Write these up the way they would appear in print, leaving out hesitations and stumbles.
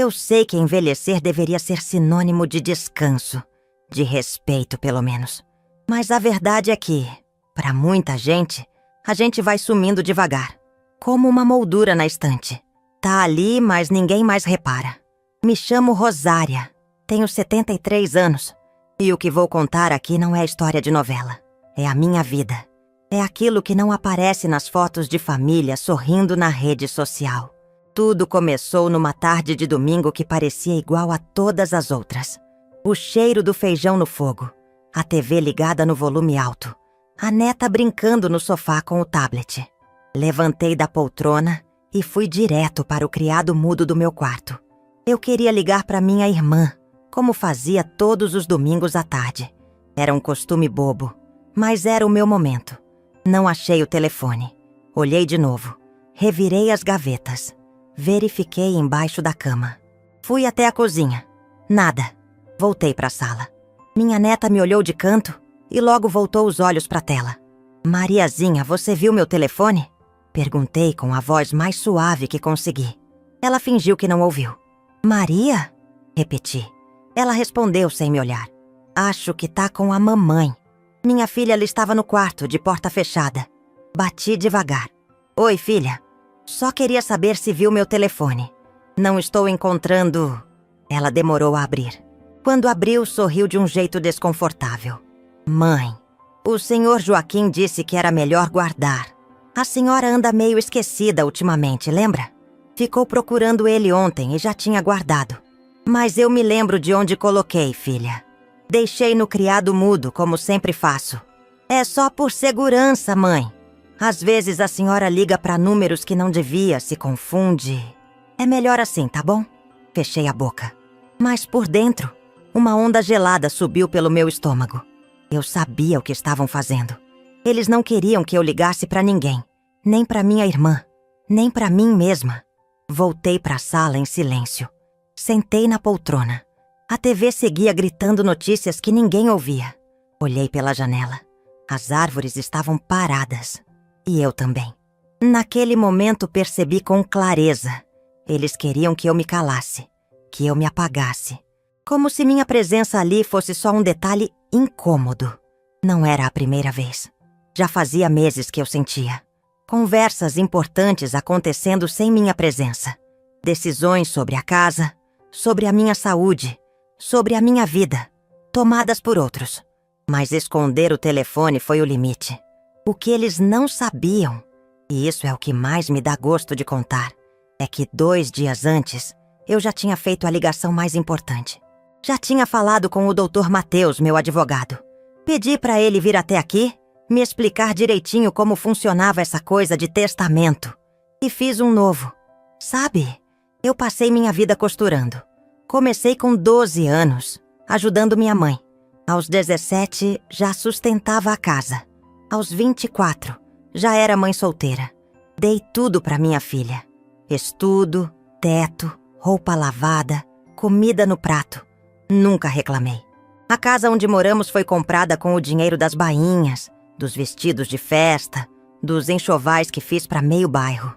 Eu sei que envelhecer deveria ser sinônimo de descanso, de respeito pelo menos. Mas a verdade é que, para muita gente, a gente vai sumindo devagar, como uma moldura na estante. Tá ali, mas ninguém mais repara. Me chamo Rosária, tenho 73 anos, e o que vou contar aqui não é história de novela. É a minha vida. É aquilo que não aparece nas fotos de família sorrindo na rede social. Tudo começou numa tarde de domingo que parecia igual a todas as outras. O cheiro do feijão no fogo, a TV ligada no volume alto, a neta brincando no sofá com o tablet. Levantei da poltrona e fui direto para o criado mudo do meu quarto. Eu queria ligar para minha irmã, como fazia todos os domingos à tarde. Era um costume bobo, mas era o meu momento. Não achei o telefone. Olhei de novo. Revirei as gavetas. Verifiquei embaixo da cama. Fui até a cozinha. Nada. Voltei para a sala. Minha neta me olhou de canto e logo voltou os olhos para a tela. Mariazinha, você viu meu telefone? Perguntei com a voz mais suave que consegui. Ela fingiu que não ouviu. Maria? Repeti. Ela respondeu sem me olhar. Acho que tá com a mamãe. Minha filha ela estava no quarto, de porta fechada. Bati devagar. Oi, filha. Só queria saber se viu meu telefone. Não estou encontrando... Ela demorou a abrir. Quando abriu, sorriu de um jeito desconfortável. Mãe, o senhor Joaquim disse que era melhor guardar. A senhora anda meio esquecida ultimamente, lembra? Ficou procurando ele ontem e já tinha guardado. Mas eu me lembro de onde coloquei, filha. Deixei no criado mudo, como sempre faço. É só por segurança, mãe. Às vezes a senhora liga para números que não devia, se confunde. É melhor assim, tá bom? Fechei a boca. Mas por dentro, uma onda gelada subiu pelo meu estômago. Eu sabia o que estavam fazendo. Eles não queriam que eu ligasse para ninguém. Nem para minha irmã. Nem para mim mesma. Voltei para a sala em silêncio. Sentei na poltrona. A TV seguia gritando notícias que ninguém ouvia. Olhei pela janela. As árvores estavam paradas. E eu também. Naquele momento percebi com clareza. Eles queriam que eu me calasse. Que eu me apagasse. Como se minha presença ali fosse só um detalhe incômodo. Não era a primeira vez. Já fazia meses que eu sentia. Conversas importantes acontecendo sem minha presença. Decisões sobre a casa, sobre a minha saúde, sobre a minha vida, tomadas por outros. Mas esconder o telefone foi o limite. O que eles não sabiam, e isso é o que mais me dá gosto de contar, é que 2 dias antes, eu já tinha feito a ligação mais importante. Já tinha falado com o Dr. Mateus, meu advogado. Pedi para ele vir até aqui, me explicar direitinho como funcionava essa coisa de testamento. E fiz um novo. Sabe, eu passei minha vida costurando. Comecei com 12 anos, ajudando minha mãe. Aos 17, já sustentava a casa. Aos 24, já era mãe solteira. Dei tudo para minha filha. Estudo, teto, roupa lavada, comida no prato. Nunca reclamei. A casa onde moramos foi comprada com o dinheiro das bainhas, dos vestidos de festa, dos enxovais que fiz para meio bairro.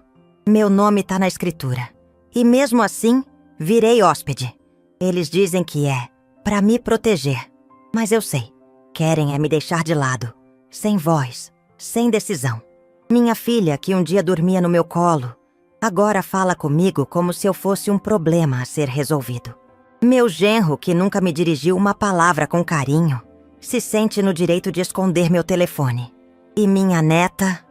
Meu nome tá na escritura. E mesmo assim, virei hóspede. Eles dizem que é para me proteger. Mas eu sei, querem é me deixar de lado. Sem voz, sem decisão. Minha filha, que um dia dormia no meu colo, agora fala comigo como se eu fosse um problema a ser resolvido. Meu genro, que nunca me dirigiu uma palavra com carinho, se sente no direito de esconder meu telefone. E minha neta,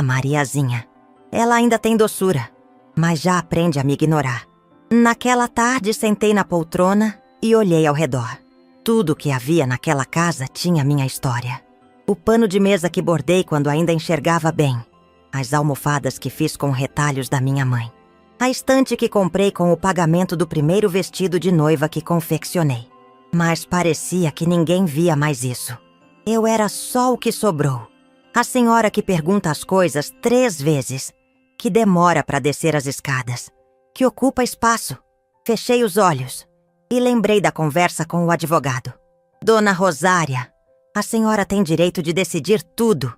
Mariazinha, ela ainda tem doçura, mas já aprende a me ignorar. Naquela tarde, sentei na poltrona e olhei ao redor. Tudo que havia naquela casa tinha minha história. O pano de mesa que bordei quando ainda enxergava bem. As almofadas que fiz com retalhos da minha mãe. A estante que comprei com o pagamento do primeiro vestido de noiva que confeccionei. Mas parecia que ninguém via mais isso. Eu era só o que sobrou. A senhora que pergunta as coisas 3 vezes. Que demora para descer as escadas. Que ocupa espaço. Fechei os olhos e lembrei da conversa com o advogado. Dona Rosária, a senhora tem direito de decidir tudo.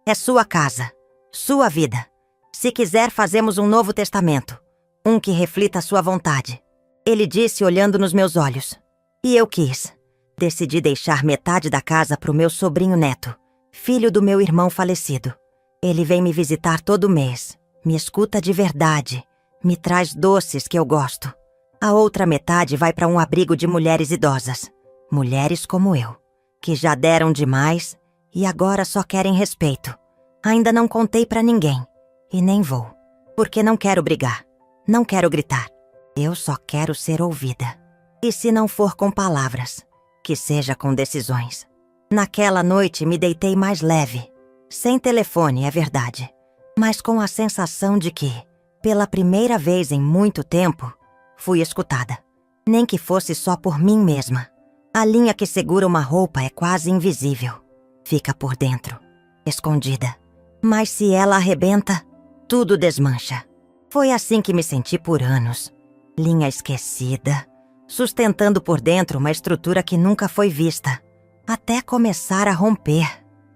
É sua casa, sua vida. Se quiser, fazemos um novo testamento. Um que reflita a sua vontade. Ele disse olhando nos meus olhos. E eu quis. Decidi deixar metade da casa para o meu sobrinho neto, filho do meu irmão falecido. Ele vem me visitar todo mês, me escuta de verdade, me traz doces que eu gosto. A outra metade vai para um abrigo de mulheres idosas. Mulheres como eu, que já deram demais e agora só querem respeito. Ainda não contei para ninguém, e nem vou, porque não quero brigar, não quero gritar. Eu só quero ser ouvida. E se não for com palavras, que seja com decisões. Naquela noite me deitei mais leve, sem telefone, é verdade, mas com a sensação de que, pela primeira vez em muito tempo, fui escutada. Nem que fosse só por mim mesma. A linha que segura uma roupa é quase invisível. Fica por dentro, escondida. Mas se ela arrebenta, tudo desmancha. Foi assim que me senti por anos. Linha esquecida, sustentando por dentro uma estrutura que nunca foi vista, até começar a romper.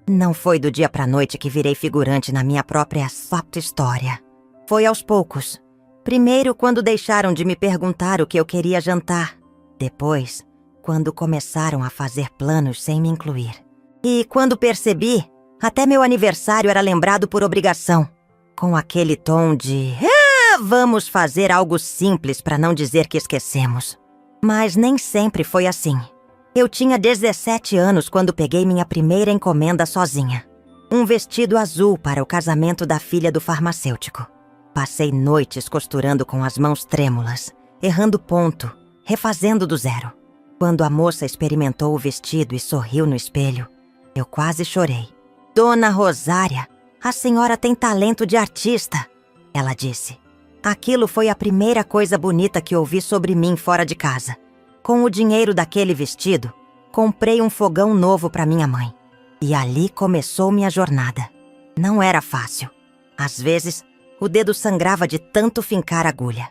Não foi do dia pra noite que virei figurante na minha própria soft história. Foi aos poucos. Primeiro, quando deixaram de me perguntar o que eu queria jantar. Depois, quando começaram a fazer planos sem me incluir. E quando percebi, até meu aniversário era lembrado por obrigação. Com aquele tom de... vamos fazer algo simples para não dizer que esquecemos. Mas nem sempre foi assim. Eu tinha 17 anos quando peguei minha primeira encomenda sozinha. Um vestido azul para o casamento da filha do farmacêutico. Passei noites costurando com as mãos trêmulas, errando ponto, refazendo do zero. Quando a moça experimentou o vestido e sorriu no espelho, eu quase chorei. Dona Rosária, a senhora tem talento de artista, ela disse. Aquilo foi a primeira coisa bonita que ouvi sobre mim fora de casa. Com o dinheiro daquele vestido, comprei um fogão novo para minha mãe. E ali começou minha jornada. Não era fácil. Às vezes, o dedo sangrava de tanto fincar agulha.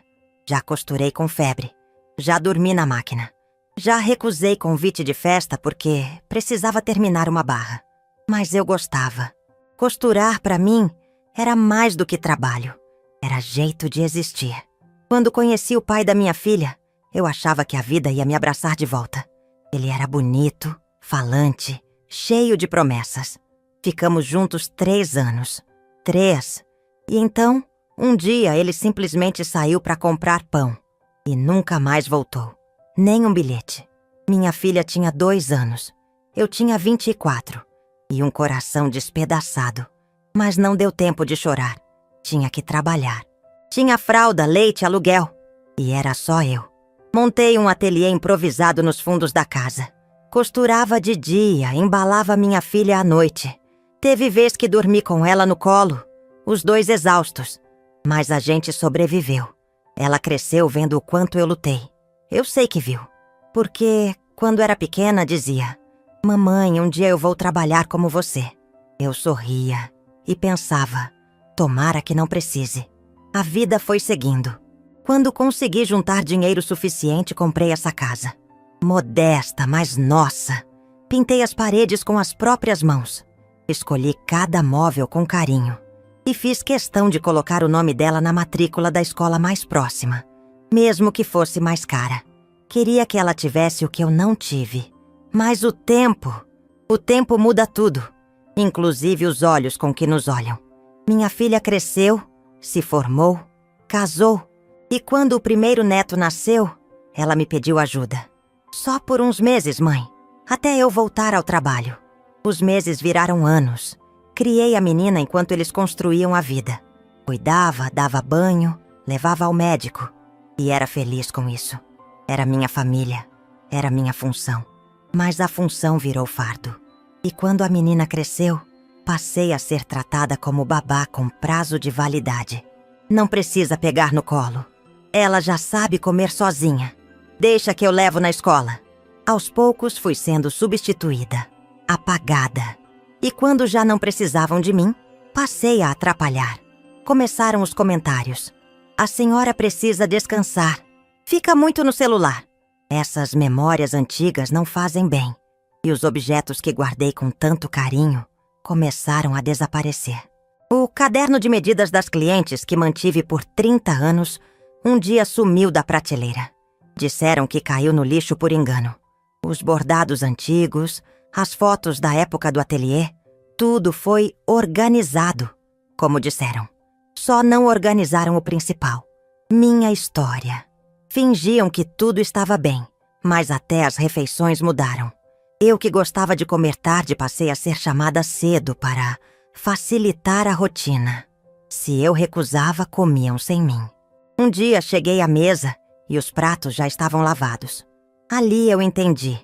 Já costurei com febre. Já dormi na máquina. Já recusei convite de festa porque precisava terminar uma barra. Mas eu gostava. Costurar, para mim, era mais do que trabalho. Era jeito de existir. Quando conheci o pai da minha filha, eu achava que a vida ia me abraçar de volta. Ele era bonito, falante, cheio de promessas. Ficamos juntos 3 anos. 3. E então, um dia ele simplesmente saiu para comprar pão. E nunca mais voltou. Nem um bilhete. Minha filha tinha 2 anos. Eu tinha 24. E um coração despedaçado. Mas não deu tempo de chorar. Tinha que trabalhar. Tinha fralda, leite, aluguel. E era só eu. Montei um ateliê improvisado nos fundos da casa. Costurava de dia, embalava minha filha à noite. Teve vez que dormi com ela no colo, os 2 exaustos. Mas a gente sobreviveu. Ela cresceu vendo o quanto eu lutei. Eu sei que viu. Porque, quando era pequena, dizia: mamãe, um dia eu vou trabalhar como você. Eu sorria e pensava: tomara que não precise. A vida foi seguindo. Quando consegui juntar dinheiro suficiente, comprei essa casa. Modesta, mas nossa. Pintei as paredes com as próprias mãos. Escolhi cada móvel com carinho. E fiz questão de colocar o nome dela na matrícula da escola mais próxima. Mesmo que fosse mais cara. Queria que ela tivesse o que eu não tive. Mas o tempo muda tudo. Inclusive os olhos com que nos olham. Minha filha cresceu, se formou, casou. E quando o primeiro neto nasceu, ela me pediu ajuda. Só por uns meses, mãe. Até eu voltar ao trabalho. Os meses viraram anos. Criei a menina enquanto eles construíam a vida. Cuidava, dava banho, levava ao médico. E era feliz com isso. Era minha família. Era minha função. Mas a função virou fardo. E quando a menina cresceu, passei a ser tratada como babá com prazo de validade. Não precisa pegar no colo. Ela já sabe comer sozinha. Deixa que eu levo na escola. Aos poucos fui sendo substituída, apagada. E quando já não precisavam de mim, passei a atrapalhar. Começaram os comentários. A senhora precisa descansar. Fica muito no celular. Essas memórias antigas não fazem bem. E os objetos que guardei com tanto carinho começaram a desaparecer. O caderno de medidas das clientes que mantive por 30 anos, um dia sumiu da prateleira. Disseram que caiu no lixo por engano. Os bordados antigos, as fotos da época do ateliê, tudo foi organizado, como disseram. Só não organizaram o principal, minha história. Fingiam que tudo estava bem, mas até as refeições mudaram. Eu que gostava de comer tarde passei a ser chamada cedo para facilitar a rotina. Se eu recusava, comiam sem mim. Um dia cheguei à mesa e os pratos já estavam lavados. Ali eu entendi.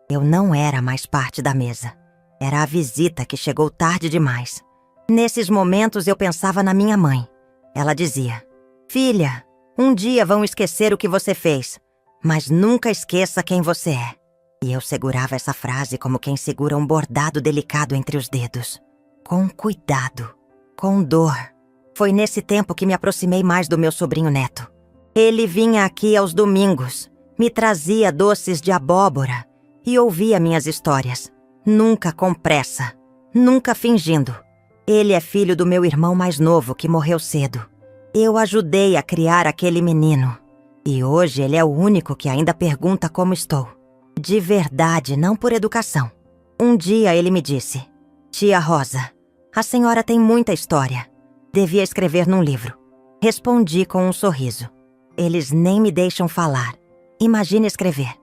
Eu não era mais parte da mesa. Era a visita que chegou tarde demais. Nesses momentos eu pensava na minha mãe. Ela dizia: "Filha, um dia vão esquecer o que você fez, mas nunca esqueça quem você é." E eu segurava essa frase como quem segura um bordado delicado entre os dedos. Com cuidado, com dor. Foi nesse tempo que me aproximei mais do meu sobrinho neto. Ele vinha aqui aos domingos, me trazia doces de abóbora e ouvia minhas histórias. Nunca com pressa, nunca fingindo. Ele é filho do meu irmão mais novo que morreu cedo. Eu ajudei a criar aquele menino. E hoje ele é o único que ainda pergunta como estou. De verdade, não por educação. Um dia ele me disse: "Tia Rosa, a senhora tem muita história. Devia escrever num livro." Respondi com um sorriso: "Eles nem me deixam falar. Imagine escrever."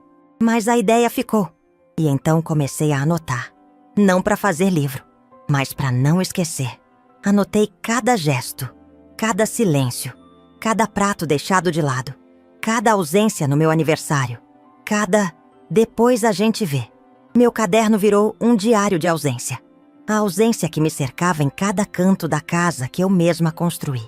Mas a ideia ficou. E então comecei a anotar. Não para fazer livro, mas para não esquecer. Anotei cada gesto, cada silêncio, cada prato deixado de lado, cada ausência no meu aniversário, cada "depois a gente vê." Meu caderno virou um diário de ausência. A ausência que me cercava em cada canto da casa que eu mesma construí.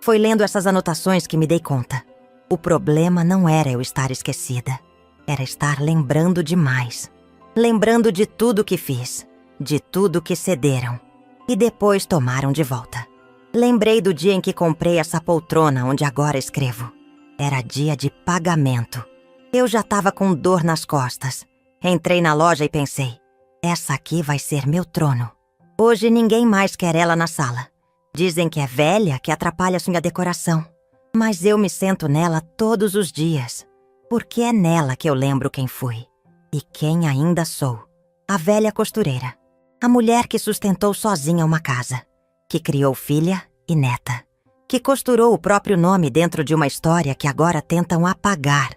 Foi lendo essas anotações que me dei conta. O problema não era eu estar esquecida. Era estar lembrando demais. Lembrando de tudo que fiz, de tudo que cederam. E depois tomaram de volta. Lembrei do dia em que comprei essa poltrona onde agora escrevo. Era dia de pagamento. Eu já estava com dor nas costas. Entrei na loja e pensei: essa aqui vai ser meu trono. Hoje ninguém mais quer ela na sala. Dizem que é velha, que atrapalha sua decoração. Mas eu me sento nela todos os dias. Porque é nela que eu lembro quem fui. E quem ainda sou. A velha costureira. A mulher que sustentou sozinha uma casa. Que criou filha e neta. Que costurou o próprio nome dentro de uma história que agora tentam apagar.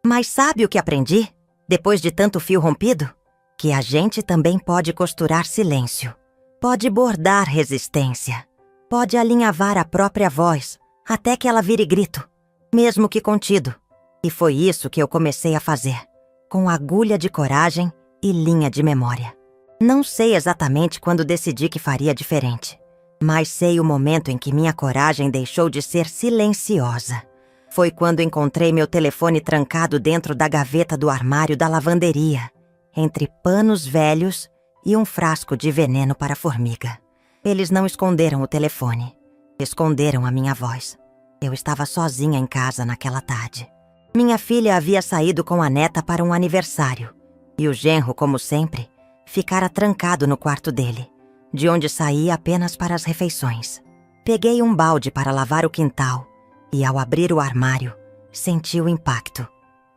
Mas sabe o que aprendi, depois de tanto fio rompido? Que a gente também pode costurar silêncio. Pode bordar resistência. Pode alinhavar a própria voz, até que ela vire grito, mesmo que contido. E foi isso que eu comecei a fazer, com agulha de coragem e linha de memória. Não sei exatamente quando decidi que faria diferente, mas sei o momento em que minha coragem deixou de ser silenciosa. Foi quando encontrei meu telefone trancado dentro da gaveta do armário da lavanderia, entre panos velhos e um frasco de veneno para formiga. Eles não esconderam o telefone, esconderam a minha voz. Eu estava sozinha em casa naquela tarde. Minha filha havia saído com a neta para um aniversário, e o genro, como sempre, ficara trancado no quarto dele, de onde saía apenas para as refeições. Peguei um balde para lavar o quintal, e ao abrir o armário, senti o impacto.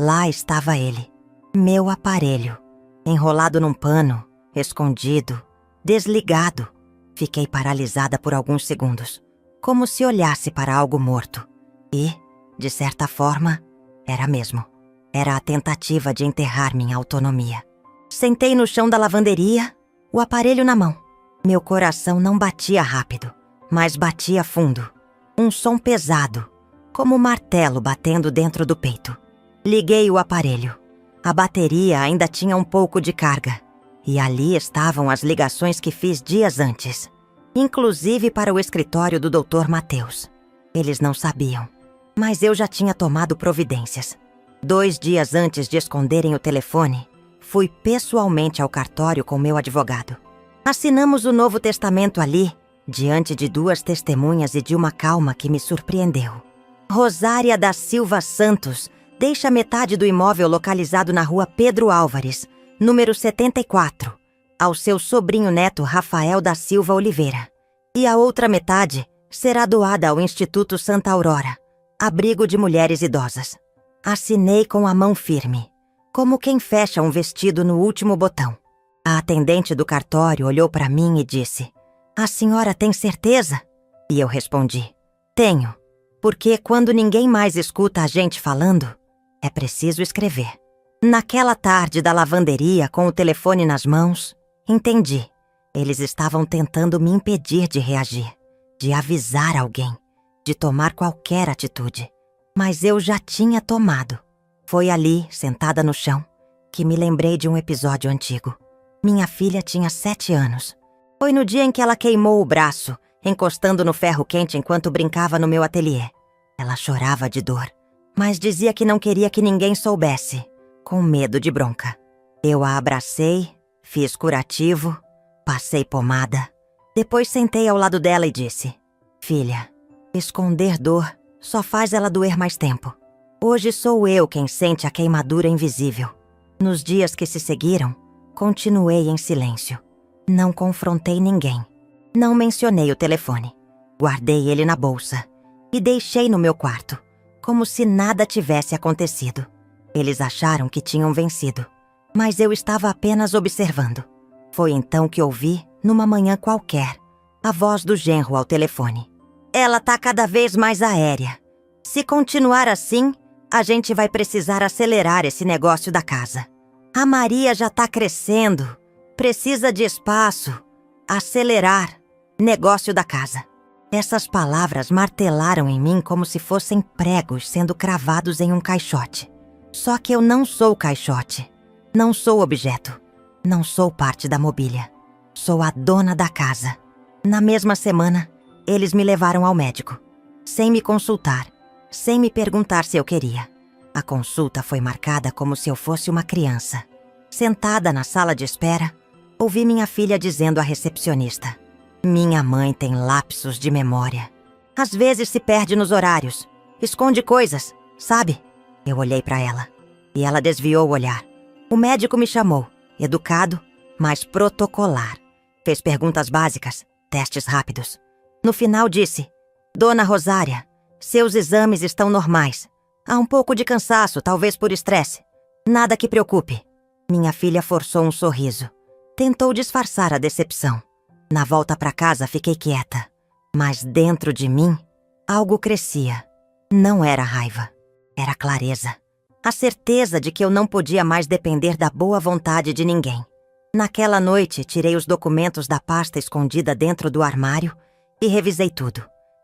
Lá estava ele, meu aparelho, enrolado num pano, escondido, desligado. Fiquei paralisada por alguns segundos, como se olhasse para algo morto. E, de certa forma, era mesmo. Era a tentativa de enterrar minha autonomia. Sentei no chão da lavanderia, o aparelho na mão. Meu coração não batia rápido, mas batia fundo. Um som pesado, como um martelo batendo dentro do peito. Liguei o aparelho. A bateria ainda tinha um pouco de carga. E ali estavam as ligações que fiz dias antes. Inclusive para o escritório do Dr. Mateus. Eles não sabiam, mas eu já tinha tomado providências. 2 dias antes de esconderem o telefone, fui pessoalmente ao cartório com meu advogado. Assinamos o Novo Testamento ali, diante de 2 testemunhas e de uma calma que me surpreendeu. Rosária da Silva Santos deixa metade do imóvel localizado na rua Pedro Álvares, número 74, ao seu sobrinho neto Rafael da Silva Oliveira. E a outra metade será doada ao Instituto Santa Aurora, abrigo de mulheres idosas. Assinei com a mão firme, como quem fecha um vestido no último botão. A atendente do cartório olhou para mim e disse: "A senhora tem certeza?" E eu respondi: "Tenho, porque quando ninguém mais escuta a gente falando, é preciso escrever." Naquela tarde da lavanderia, com o telefone nas mãos, entendi. Eles estavam tentando me impedir de reagir, de avisar alguém, de tomar qualquer atitude. Mas eu já tinha tomado. Foi ali, sentada no chão, que me lembrei de um episódio antigo. Minha filha tinha 7 anos. Foi no dia em que ela queimou o braço, encostando no ferro quente enquanto brincava no meu ateliê. Ela chorava de dor, mas dizia que não queria que ninguém soubesse, com medo de bronca. Eu a abracei, fiz curativo, passei pomada. Depois sentei ao lado dela e disse: "Filha, esconder dor só faz ela doer mais tempo. Hoje sou eu quem sente a queimadura invisível." Nos dias que se seguiram, continuei em silêncio. Não confrontei ninguém. Não mencionei o telefone. Guardei ele na bolsa e deixei no meu quarto, como se nada tivesse acontecido. Eles acharam que tinham vencido, mas eu estava apenas observando. Foi então que ouvi, numa manhã qualquer, a voz do genro ao telefone. "Ela tá cada vez mais aérea. Se continuar assim, a gente vai precisar acelerar esse negócio da casa. A Maria já tá crescendo. Precisa de espaço. Acelerar. Negócio da casa." Essas palavras martelaram em mim como se fossem pregos sendo cravados em um caixote. Só que eu não sou caixote. Não sou objeto. Não sou parte da mobília. Sou a dona da casa. Na mesma semana, eles me levaram ao médico, sem me consultar, sem me perguntar se eu queria. A consulta foi marcada como se eu fosse uma criança. Sentada na sala de espera, ouvi minha filha dizendo à recepcionista: "Minha mãe tem lapsos de memória. Às vezes se perde nos horários, esconde coisas, sabe?" Eu olhei para ela e ela desviou o olhar. O médico me chamou, educado, mas protocolar. Fez perguntas básicas, testes rápidos. No final disse: "Dona Rosária, seus exames estão normais. Há um pouco de cansaço, talvez por estresse. Nada que preocupe." Minha filha forçou um sorriso. Tentou disfarçar a decepção. Na volta para casa fiquei quieta. Mas dentro de mim, algo crescia. Não era raiva. Era clareza. A certeza de que eu não podia mais depender da boa vontade de ninguém. Naquela noite, tirei os documentos da pasta escondida dentro do armário e revisei tudo.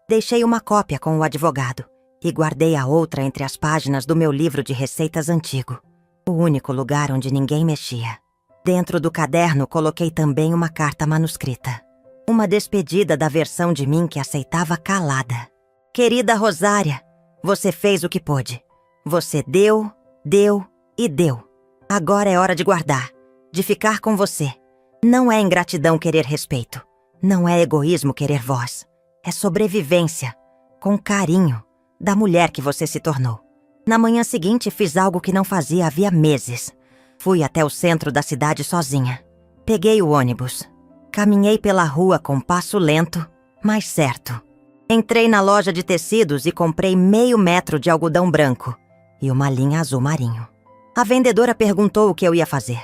Deixei uma cópia com o advogado e guardei a outra entre as páginas do meu livro de receitas antigo, o único lugar onde ninguém mexia. Dentro do caderno coloquei também uma carta manuscrita. Uma despedida da versão de mim que aceitava calada. "Querida Rosária, você fez o que pôde. Você deu, deu e deu. Agora é hora de guardar, de ficar com você. Não é ingratidão querer respeito. Não é egoísmo querer voz. É sobrevivência, com carinho, da mulher que você se tornou." Na manhã seguinte fiz algo que não fazia havia meses. Fui até o centro da cidade sozinha. Peguei o ônibus. Caminhei pela rua com passo lento, mas certo. Entrei na loja de tecidos e comprei meio metro de algodão branco e uma linha azul marinho. A vendedora perguntou o que eu ia fazer.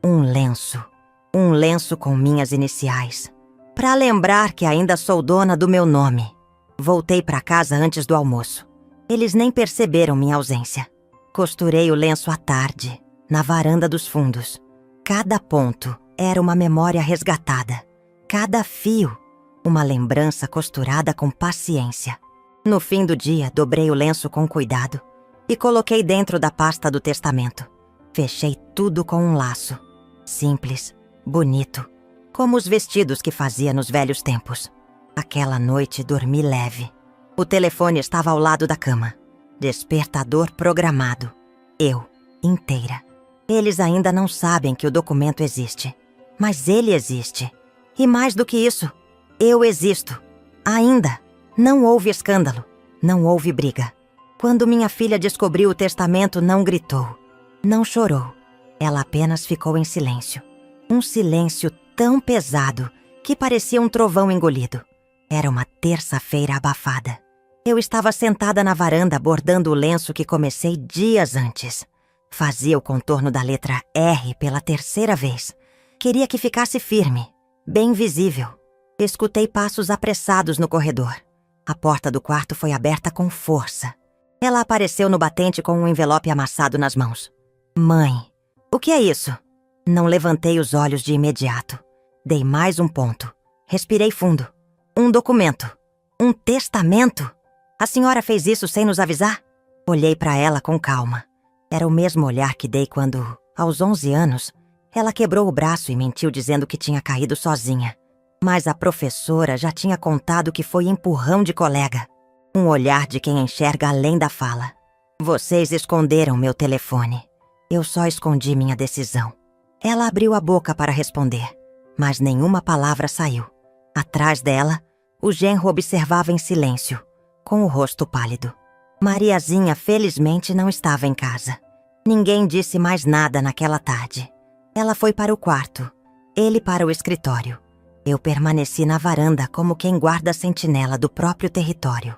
Um lenço com minhas iniciais, para lembrar que ainda sou dona do meu nome. Voltei para casa antes do almoço. Eles nem perceberam minha ausência. Costurei o lenço à tarde, na varanda dos fundos. Cada ponto era uma memória resgatada. Cada fio, uma lembrança costurada com paciência. No fim do dia, dobrei o lenço com cuidado e coloquei dentro da pasta do testamento. Fechei tudo com um laço. Simples, bonito, como os vestidos que fazia nos velhos tempos. Aquela noite dormi leve. O telefone estava ao lado da cama. Despertador programado. Eu, inteira. Eles ainda não sabem que o documento existe. Mas ele existe. E mais do que isso, eu existo. Ainda. Não houve escândalo. Não houve briga. Quando minha filha descobriu o testamento, não gritou. Não chorou. Ela apenas ficou em silêncio. Um silêncio tão pesado que parecia um trovão engolido. Era uma terça-feira abafada. Eu estava sentada na varanda bordando o lenço que comecei dias antes. Fazia o contorno da letra R pela terceira vez. Queria que ficasse firme, bem visível. Escutei passos apressados no corredor. A porta do quarto foi aberta com força. Ela apareceu no batente com um envelope amassado nas mãos. Mãe, o que é isso? Não levantei os olhos de imediato. Dei mais um ponto. Respirei fundo. Um documento. Um testamento? A senhora fez isso sem nos avisar? Olhei para ela com calma. Era o mesmo olhar que dei quando, aos 11 anos, ela quebrou o braço e mentiu dizendo que tinha caído sozinha. Mas a professora já tinha contado que foi empurrão de colega. Um olhar de quem enxerga além da fala. Vocês esconderam meu telefone. Eu só escondi minha decisão. Ela abriu a boca para responder, mas nenhuma palavra saiu. Atrás dela, o genro observava em silêncio, com o rosto pálido. Mariazinha, felizmente, não estava em casa. Ninguém disse mais nada naquela tarde. Ela foi para o quarto, ele para o escritório. Eu permaneci na varanda como quem guarda a sentinela do próprio território.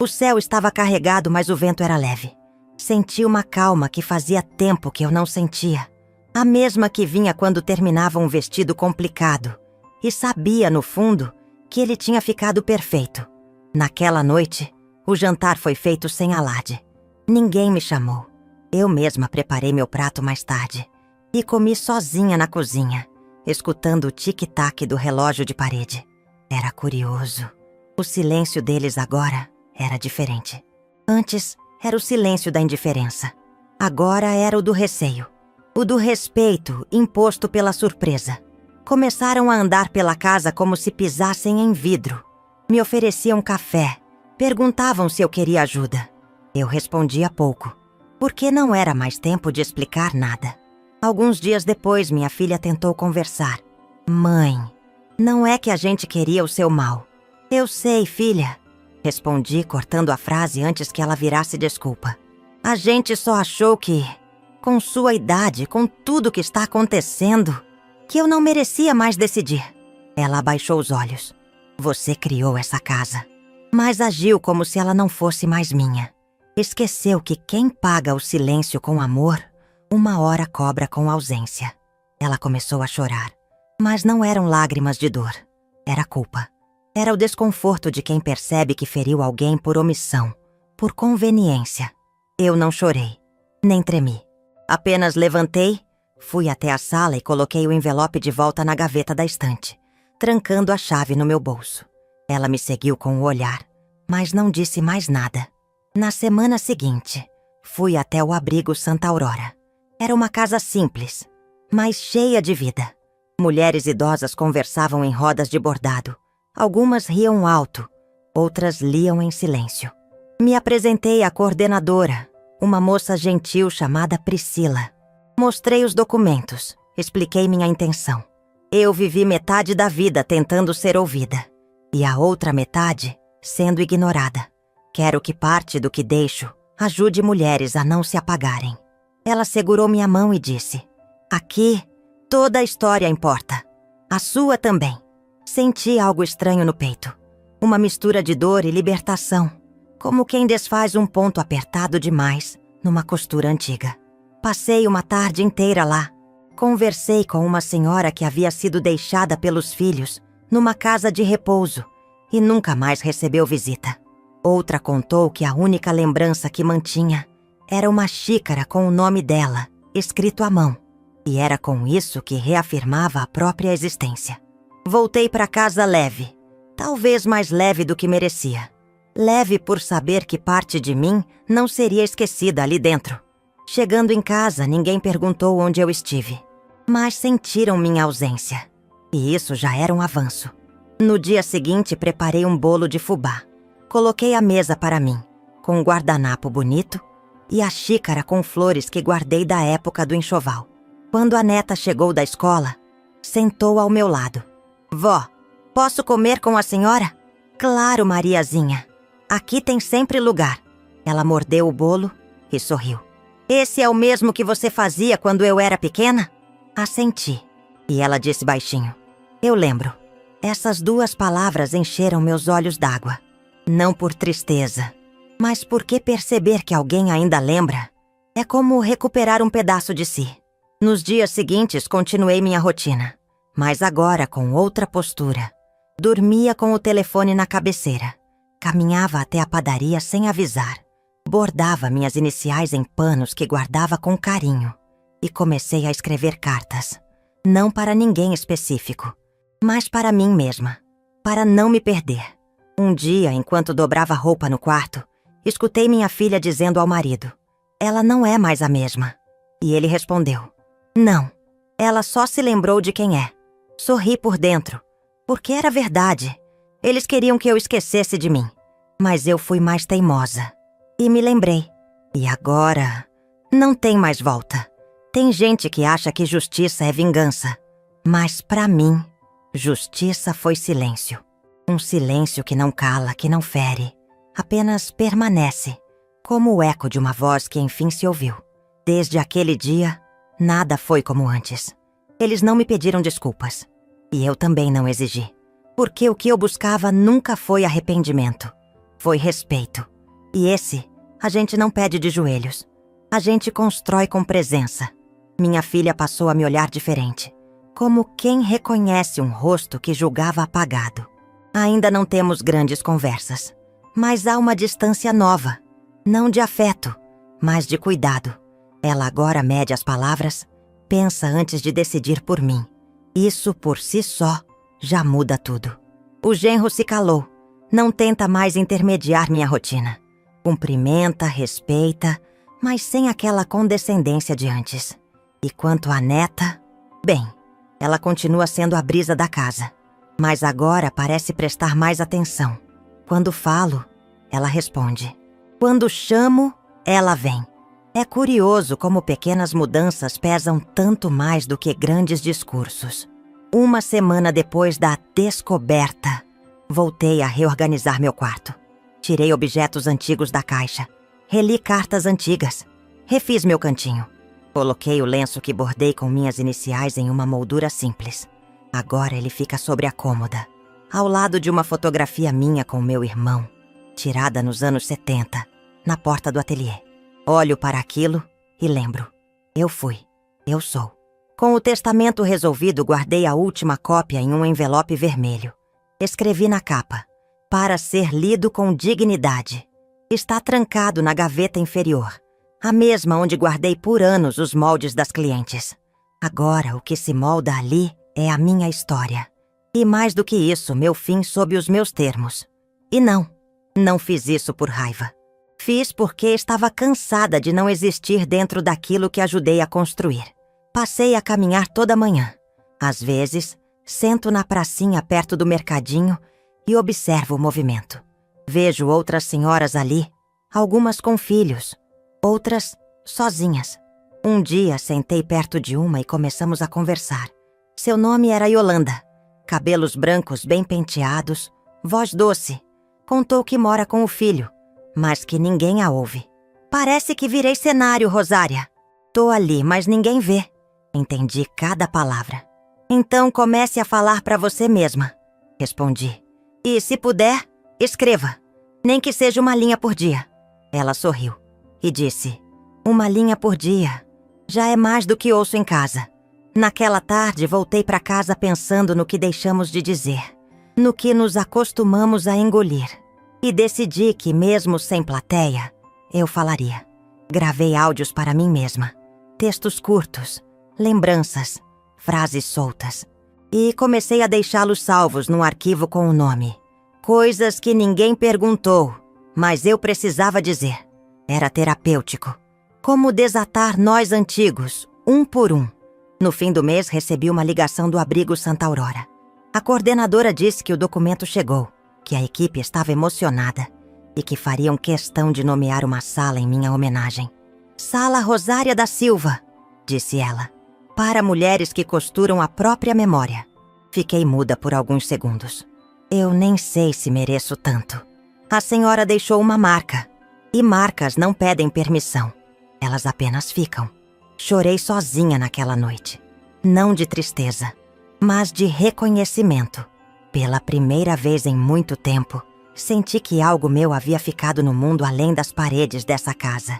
O céu estava carregado, mas o vento era leve. Senti uma calma que fazia tempo que eu não sentia. A mesma que vinha quando terminava um vestido complicado. E sabia, no fundo, que ele tinha ficado perfeito. Naquela noite, o jantar foi feito sem alarde. Ninguém me chamou. Eu mesma preparei meu prato mais tarde. E comi sozinha na cozinha, escutando o tic-tac do relógio de parede. Era curioso. O silêncio deles agora era diferente. Antes, era o silêncio da indiferença. Agora era o do receio. O do respeito imposto pela surpresa. Começaram a andar pela casa como se pisassem em vidro. Me ofereciam café. Perguntavam se eu queria ajuda. Eu respondia pouco, porque não era mais tempo de explicar nada. Alguns dias depois, minha filha tentou conversar. Mãe, não é que a gente queria o seu mal. Eu sei, filha. Respondi, cortando a frase antes que ela virasse desculpa. A gente só achou que, com sua idade, com tudo que está acontecendo, que eu não merecia mais decidir. Ela abaixou os olhos. Você criou essa casa, mas agiu como se ela não fosse mais minha. Esqueceu que quem paga o silêncio com amor, uma hora cobra com ausência. Ela começou a chorar, mas não eram lágrimas de dor. Era culpa. Era o desconforto de quem percebe que feriu alguém por omissão, por conveniência. Eu não chorei, nem tremi. Apenas levantei, fui até a sala e coloquei o envelope de volta na gaveta da estante, trancando a chave no meu bolso. Ela me seguiu com o olhar, mas não disse mais nada. Na semana seguinte, fui até o abrigo Santa Aurora. Era uma casa simples, mas cheia de vida. Mulheres idosas conversavam em rodas de bordado. Algumas riam alto, outras liam em silêncio. Me apresentei à coordenadora, uma moça gentil chamada Priscila. Mostrei os documentos, expliquei minha intenção. Eu vivi metade da vida tentando ser ouvida, e a outra metade sendo ignorada. Quero que parte do que deixo ajude mulheres a não se apagarem. Ela segurou minha mão e disse: aqui, toda a história importa. A sua também. Senti algo estranho no peito. Uma mistura de dor e libertação. Como quem desfaz um ponto apertado demais numa costura antiga. Passei uma tarde inteira lá. Conversei com uma senhora que havia sido deixada pelos filhos numa casa de repouso e nunca mais recebeu visita. Outra contou que a única lembrança que mantinha era uma xícara com o nome dela, escrito à mão. E era com isso que reafirmava a própria existência. Voltei para casa leve, talvez mais leve do que merecia. Leve por saber que parte de mim não seria esquecida ali dentro. Chegando em casa, ninguém perguntou onde eu estive, mas sentiram minha ausência. E isso já era um avanço. No dia seguinte, preparei um bolo de fubá. Coloquei a mesa para mim, com um guardanapo bonito e a xícara com flores que guardei da época do enxoval. Quando a neta chegou da escola, sentou ao meu lado. Vó, posso comer com a senhora? Claro, Mariazinha. Aqui tem sempre lugar. Ela mordeu o bolo e sorriu. Esse é o mesmo que você fazia quando eu era pequena? Assenti. E ela disse baixinho: eu lembro. Essas duas palavras encheram meus olhos d'água. Não por tristeza, mas porque perceber que alguém ainda lembra é como recuperar um pedaço de si. Nos dias seguintes, continuei minha rotina, mas agora com outra postura. Dormia com o telefone na cabeceira. Caminhava até a padaria sem avisar. Bordava minhas iniciais em panos que guardava com carinho. E comecei a escrever cartas. Não para ninguém específico, mas para mim mesma, para não me perder. Um dia, enquanto dobrava roupa no quarto, escutei minha filha dizendo ao marido: "Ela não é mais a mesma." E ele respondeu: "Não, ela só se lembrou de quem é." Sorri por dentro, porque era verdade. Eles queriam que eu esquecesse de mim, mas eu fui mais teimosa. E me lembrei. E agora, não tem mais volta. Tem gente que acha que justiça é vingança, mas pra mim, justiça foi silêncio. Um silêncio que não cala, que não fere, apenas permanece, como o eco de uma voz que enfim se ouviu. Desde aquele dia, nada foi como antes. Eles não me pediram desculpas, e eu também não exigi, porque o que eu buscava nunca foi arrependimento, foi respeito. E esse, a gente não pede de joelhos, a gente constrói com presença. Minha filha passou a me olhar diferente, como quem reconhece um rosto que julgava apagado. Ainda não temos grandes conversas, mas há uma distância nova, não de afeto, mas de cuidado. Ela agora mede as palavras, pensa antes de decidir por mim. Isso por si só já muda tudo. O genro se calou, não tenta mais intermediar minha rotina. Cumprimenta, respeita, mas sem aquela condescendência de antes. E quanto à neta, bem, ela continua sendo a brisa da casa, mas agora parece prestar mais atenção. Quando falo, ela responde. Quando chamo, ela vem. É curioso como pequenas mudanças pesam tanto mais do que grandes discursos. Uma semana depois da descoberta, voltei a reorganizar meu quarto. Tirei objetos antigos da caixa, reli cartas antigas, refiz meu cantinho. Coloquei o lenço que bordei com minhas iniciais em uma moldura simples. Agora ele fica sobre a cômoda, ao lado de uma fotografia minha com meu irmão, tirada nos anos 70, na porta do ateliê. Olho para aquilo e lembro. Eu fui. Eu sou. Com o testamento resolvido, guardei a última cópia em um envelope vermelho. Escrevi na capa: "Para ser lido com dignidade." Está trancado na gaveta inferior, a mesma onde guardei por anos os moldes das clientes. Agora, o que se molda ali é a minha história. E mais do que isso, meu fim sob os meus termos. E não fiz isso por raiva. Fiz porque estava cansada de não existir dentro daquilo que ajudei a construir. Passei a caminhar toda manhã. Às vezes, sento na pracinha perto do mercadinho e observo o movimento. Vejo outras senhoras ali, algumas com filhos, outras sozinhas. Um dia sentei perto de uma e começamos a conversar. Seu nome era Yolanda. Cabelos brancos bem penteados, voz doce. Contou que mora com o filho, mas que ninguém a ouve. "Parece que virei cenário, Rosária. Tô ali, mas ninguém vê." Entendi cada palavra. "Então comece a falar pra você mesma", respondi. "E se puder, escreva, nem que seja uma linha por dia." Ela sorriu e disse: "Uma linha por dia já é mais do que ouço em casa." Naquela tarde, voltei para casa pensando no que deixamos de dizer, no que nos acostumamos a engolir. E decidi que, mesmo sem plateia, eu falaria. Gravei áudios para mim mesma, textos curtos, lembranças, frases soltas. E comecei a deixá-los salvos num arquivo com o nome. Coisas que ninguém perguntou, mas eu precisava dizer. Era terapêutico. Como desatar nós antigos, um por um. No fim do mês, recebi uma ligação do abrigo Santa Aurora. A coordenadora disse que o documento chegou, que a equipe estava emocionada e que fariam questão de nomear uma sala em minha homenagem. "Sala Rosária da Silva", disse ela, "para mulheres que costuram a própria memória." Fiquei muda por alguns segundos. Eu nem sei se mereço tanto. A senhora deixou uma marca, e marcas não pedem permissão. Elas apenas ficam. Chorei sozinha naquela noite. Não de tristeza, mas de reconhecimento. Pela primeira vez em muito tempo, Senti que algo meu havia ficado no mundo além das paredes dessa casa.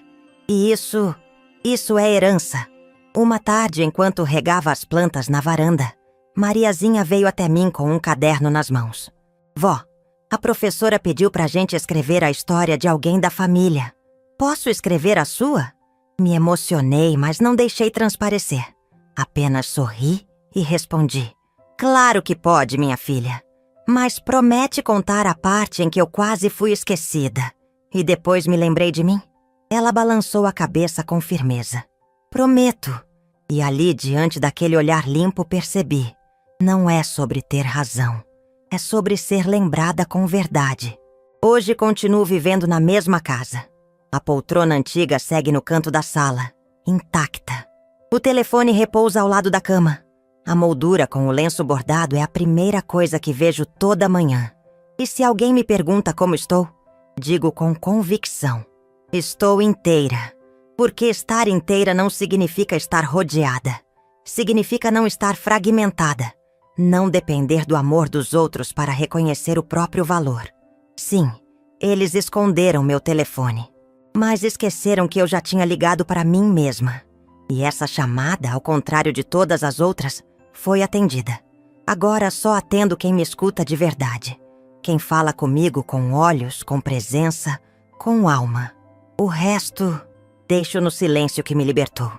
E isso é herança. Uma tarde, enquanto regava as plantas na varanda, Mariazinha veio até mim com um caderno nas mãos. Vó, a professora pediu pra gente escrever a história de alguém da família. Posso escrever a sua? Me emocionei, mas não deixei transparecer. Apenas sorri e respondi. Claro que pode, minha filha. Mas promete contar a parte em que eu quase fui esquecida. E depois me lembrei de mim? Ela balançou a cabeça com firmeza. Prometo. E ali, diante daquele olhar limpo, percebi. Não é sobre ter razão. É sobre ser lembrada com verdade. Hoje continuo vivendo na mesma casa. A poltrona antiga segue no canto da sala, intacta. O telefone repousa ao lado da cama. A moldura com o lenço bordado é a primeira coisa que vejo toda manhã. E se alguém me pergunta como estou, digo com convicção. Estou inteira. Porque estar inteira não significa estar rodeada. Significa não estar fragmentada. Não depender do amor dos outros para reconhecer o próprio valor. Sim, eles esconderam meu telefone. Mas esqueceram que eu já tinha ligado para mim mesma. E essa chamada, ao contrário de todas as outras, foi atendida. Agora só atendo quem me escuta de verdade. Quem fala comigo com olhos, com presença, com alma. O resto, deixo no silêncio que me libertou.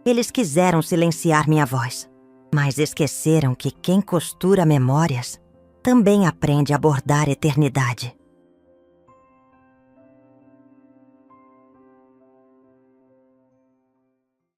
Eles quiseram silenciar minha voz, mas esqueceram que quem costura memórias também aprende a bordar eternidade.